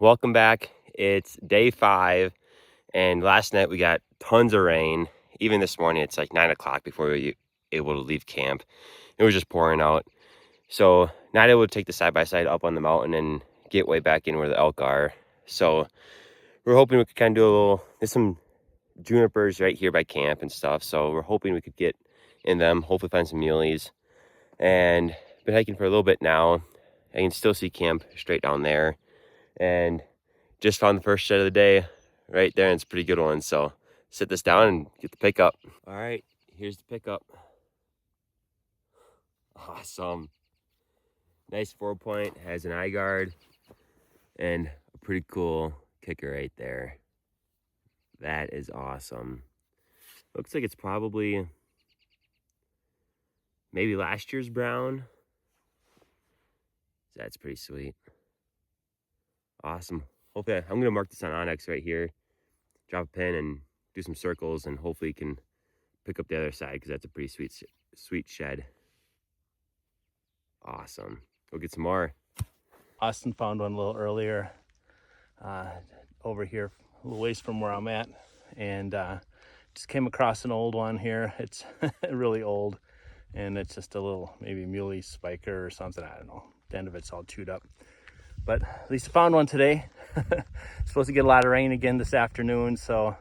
welcome back. It's day 5, and last night we got tons of rain. Even this morning, it's like 9 o'clock before we were able to leave camp. It was just pouring out. So not able to take the side-by-side up on the mountain and get way back in where the elk are. So we're hoping we could kind of do a little, there's some junipers right here by camp and stuff. So we're hoping we could get in them, hopefully find some muleys. And been hiking for a little bit now. I can still see camp straight down there. And just found the first shed of the day right there, and it's a pretty good one. So sit this down and get the pickup. All right, here's the pickup. Awesome. Nice 4-point, has an eye guard, and a pretty cool kicker right there. That is awesome. Looks like it's probably maybe last year's brown. That's pretty sweet. Awesome. Hopefully, I'm gonna mark this on Onyx right here, drop a pin and do some circles, and hopefully you can pick up the other side because that's a pretty sweet shed. Awesome. Go get some more. Austin found one a little earlier over here, a little ways from where I'm at, and just came across an old one here. It's really old, and it's just a little maybe muley spiker or something. I don't know. The end of it's all chewed up, but at least I found one today. Supposed to get a lot of rain again this afternoon, so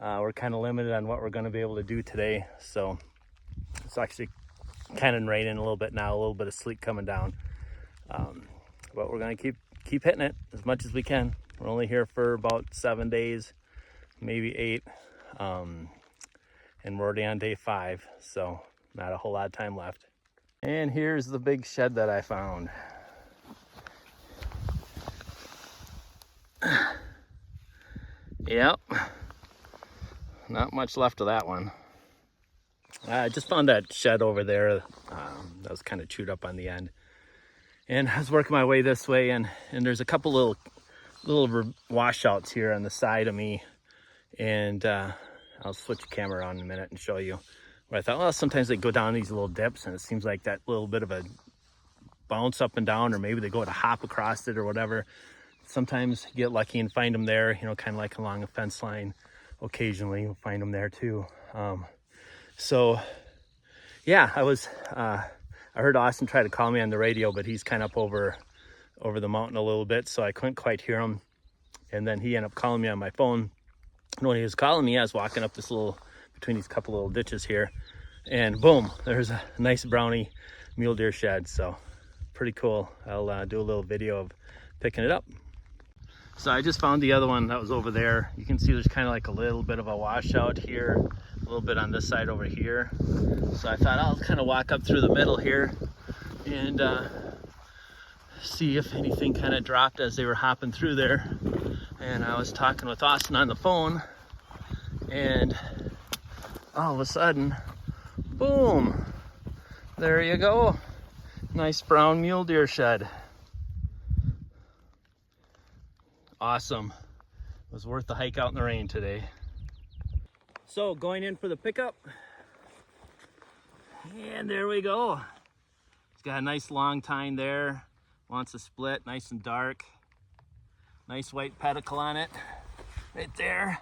we're kind of limited on what we're going to be able to do today. So it's actually kind of raining a little bit now, a little bit of sleet coming down, but we're going to keep hitting it as much as we can. We're only here for about 7 days, maybe 8, and we're already on day 5, so not a whole lot of time left. And here's the big shed that I found. Yep, not much left of that one. I just found that shed over there that was kind of chewed up on the end, and I was working my way this way, and there's a couple little washouts here on the side of me, and I'll switch the camera on in a minute and show you where I thought, well, sometimes they go down these little dips, and it seems like that little bit of a bounce up and down, or maybe they go to hop across it or whatever. Sometimes you get lucky and find them there, you know, kind of like along a fence line. Occasionally you'll find them there too. So yeah, I heard Austin try to call me on the radio, but he's kind of up over the mountain a little bit, so I couldn't quite hear him. And then he ended up calling me on my phone. And when he was calling me, I was walking up this between these couple little ditches here, and boom, there's a nice brownie mule deer shed. So pretty cool. I'll do a little video of picking it up. So I just found the other one that was over there. You can see there's kind of like a little bit of a washout here, a little bit on this side over here. So I thought I'll kind of walk up through the middle here and see if anything kind of dropped as they were hopping through there. And I was talking with Austin on the phone, and all of a sudden, boom, there you go. Nice brown mule deer shed. Awesome. It was worth the hike out in the rain today. So going in for the pickup, and there we go. It's got a nice long tine there. Wants a split, nice and dark. Nice white pedicle on it, right there.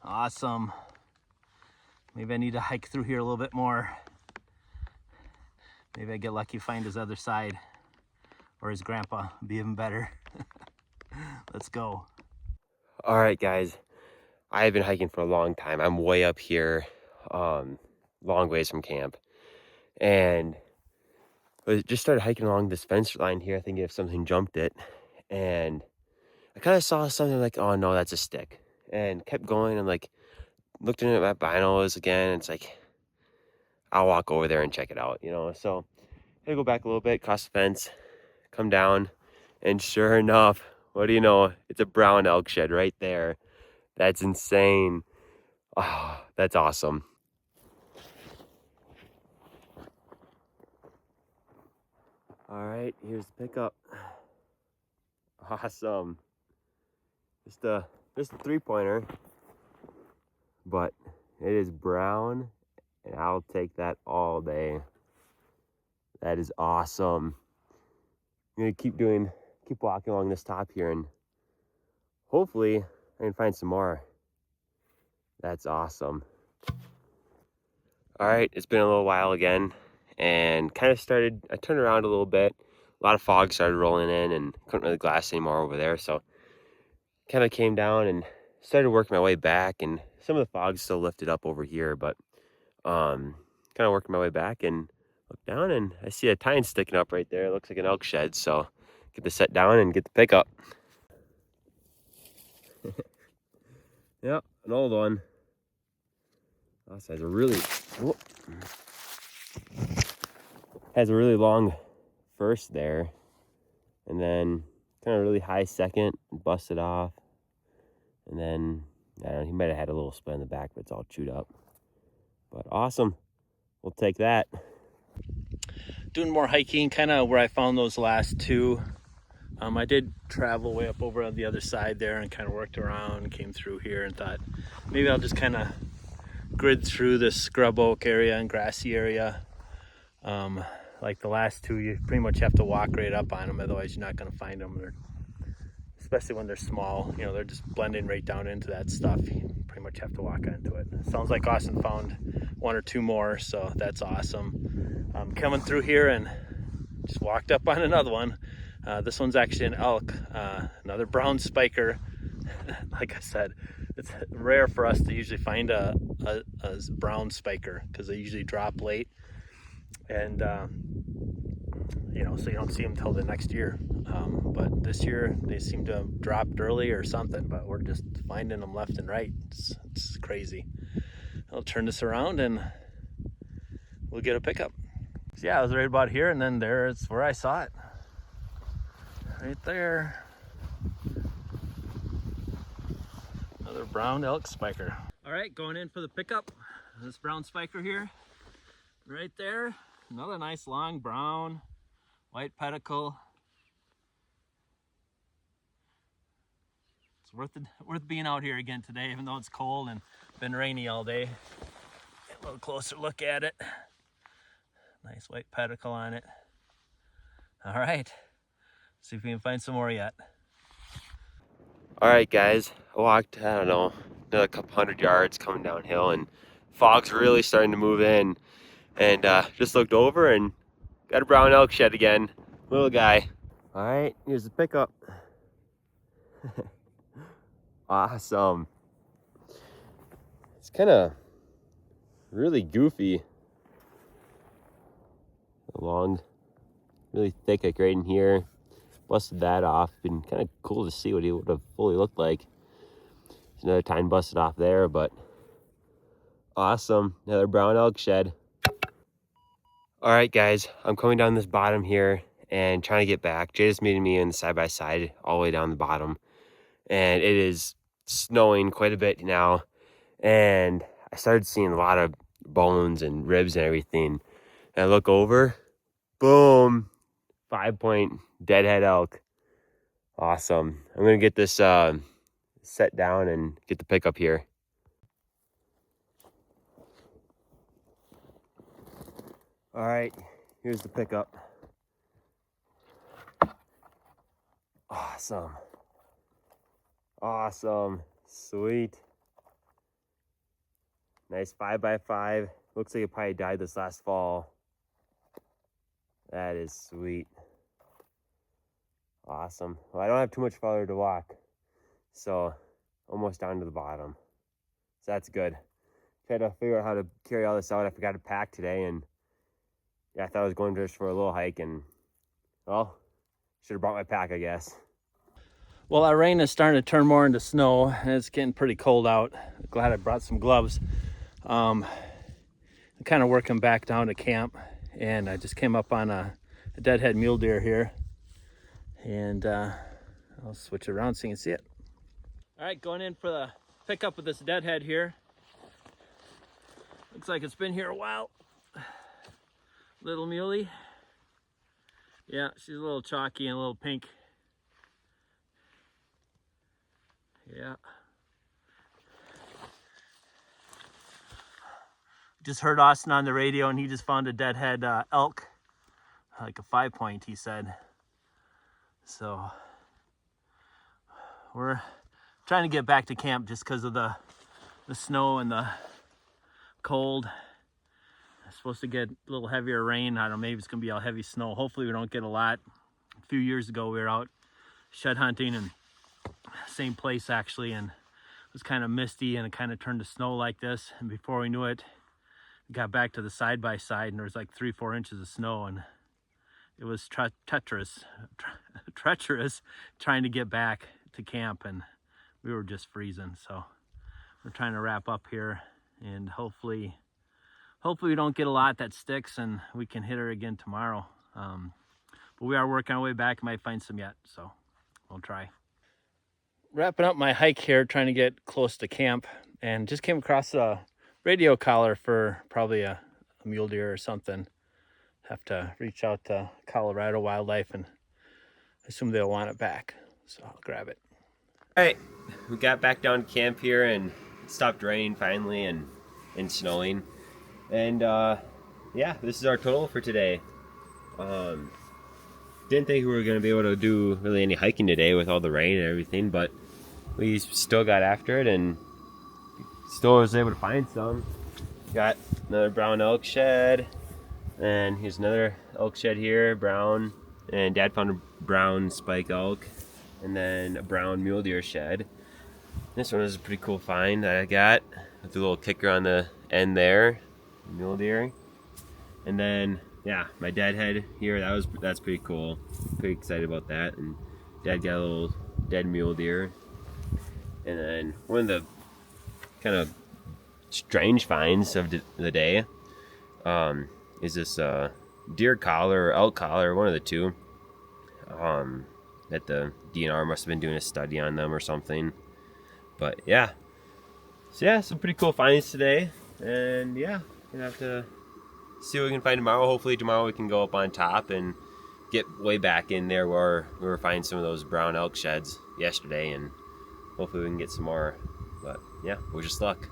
Awesome. Maybe I need to hike through here a little bit more. Maybe I get lucky, find his other side, or his grandpa. It'd be even better. Let's go. All right, guys. I have been hiking for a long time. I'm way up here, long ways from camp. And I just started hiking along this fence line here. I think if something jumped it. And I kind of saw something like, oh no, that's a stick. And kept going and like looked into my binos again. And it's like, I'll walk over there and check it out, you know. So I go back a little bit, cross the fence, come down, and sure enough, what do you know? It's a brown elk shed right there. That's insane. Oh, that's awesome. All right, here's the pickup. Awesome. Just a 3-pointer, but it is brown, and I'll take that all day. That is awesome. I'm gonna keep keep walking along this top here, and hopefully I can find some more. That's awesome. All right, it's been a little while again, and I turned around a little bit. A lot of fog started rolling in and couldn't really glass anymore over there. So kind of came down and started working my way back, and some of the fog still lifted up over here, but kind of working my way back and look down, and I see a tine sticking up right there. It looks like an elk shed, so get the set down and get the pickup. Yep, an old one. This has a really long first there, and then kind of really high second, busted off, and then I don't know, he might have had a little split in the back, but it's all chewed up. But awesome, we'll take that. Doing more hiking, kind of where I found those last two. I did travel way up over on the other side there and kind of worked around, came through here, and thought maybe I'll just kind of grid through this scrub oak area and grassy area. Like the last two, you pretty much have to walk right up on them, otherwise you're not going to find them. Especially when they're small, you know, they're just blending right down into that stuff. You pretty much have to walk into it. Sounds like Austin found one or two more, so that's awesome. Coming through here and just walked up on another one. This one's actually an elk, another brown spiker. Like I said, it's rare for us to usually find a brown spiker because they usually drop late, and you know, so you don't see them till the next year. But this year they seem to have dropped early or something, but we're just finding them left and right. It's crazy. I'll turn this around and we'll get a pickup. So yeah, I was right about here, and then there's where I saw it. Right there. Another brown elk spiker. All right, going in for the pickup. This brown spiker here. Right there. Another nice long brown, white pedicle. It's worth being out here again today, even though it's cold and been rainy all day. Get a little closer look at it. Nice white pedicle on it. All right. See if we can find some more yet. All right, guys, I walked, I don't know, another couple hundred yards coming downhill, and fog's really starting to move in, and just looked over and got a brown elk shed again, little guy. All right, here's the pickup. Awesome. It's kind of really goofy. Long, really thick, like right in here. Busted that off. Been kind of cool to see what he would have fully looked like. There's another tine busted off there, but awesome. Another brown elk shed. All right, guys, I'm coming down this bottom here and trying to get back. Jada's meeting me in the side-by-side all the way down the bottom, and it is snowing quite a bit now, and I started seeing a lot of bones and ribs and everything, and I look over, boom, 5-point deadhead elk. Awesome. I'm gonna get this set down and get the pickup here. All right, here's the pickup. Awesome. Awesome. Sweet. Nice 5x5. Looks like it probably died this last fall. That is sweet. Awesome. Well, I don't have too much farther to walk, so almost down to the bottom. So that's good. Tried to figure out how to carry all this out. I forgot to pack today, and yeah, I thought I was going just for a little hike, and well, should have brought my pack, I guess. Well, our rain is starting to turn more into snow, and it's getting pretty cold out. Glad I brought some gloves. I'm kind of working back down to camp, and I just came up on a deadhead mule deer here, and I'll switch it around so you can see it. All right, going in for the pickup of this deadhead here. Looks like it's been here a while. Little muley. Yeah, she's a little chalky and a little pink. Yeah. Just heard Austin on the radio, and he just found a deadhead elk, like a 5-point, he said. So we're trying to get back to camp just because of the snow and the cold. It's supposed to get a little heavier rain. I don't know, maybe it's gonna be all heavy snow. Hopefully we don't get a lot. A few years ago we were out shed hunting and same place actually, and it was kind of misty and it kind of turned to snow like this, and before we knew it, we got back to the side-by-side and there was like 3-4 inches of snow, and it was treacherous trying to get back to camp, and we were just freezing. So we're trying to wrap up here, and hopefully we don't get a lot that sticks and we can hit her again tomorrow. But we are working our way back. Might find some yet, so we'll try. Wrapping up my hike here, trying to get close to camp, and just came across a radio collar for probably a mule deer or something. Have to reach out to Colorado Wildlife and assume they'll want it back, so I'll grab it. All right, we got back down to camp here and it stopped raining finally and snowing. And yeah, this is our total for today. Didn't think we were going to be able to do really any hiking today with all the rain and everything, but we still got after it and still was able to find some. Got another brown elk shed, and here's another elk shed here, brown, and Dad found a brown spike elk, and then a brown mule deer shed. This one is a pretty cool find that I got with a little kicker on the end there, mule deer. And then yeah, my dead head here, that's pretty cool. Pretty excited about that. And Dad got a little dead mule deer. And then one of the kind of strange finds of the day is this deer collar or elk collar, one of the two. That the DNR must have been doing a study on them or something. But yeah, so yeah, some pretty cool finds today. And yeah, gonna have to see what we can find tomorrow. Hopefully tomorrow we can go up on top and get way back in there where we were finding some of those brown elk sheds yesterday, and hopefully we can get some more. But yeah, wish us luck.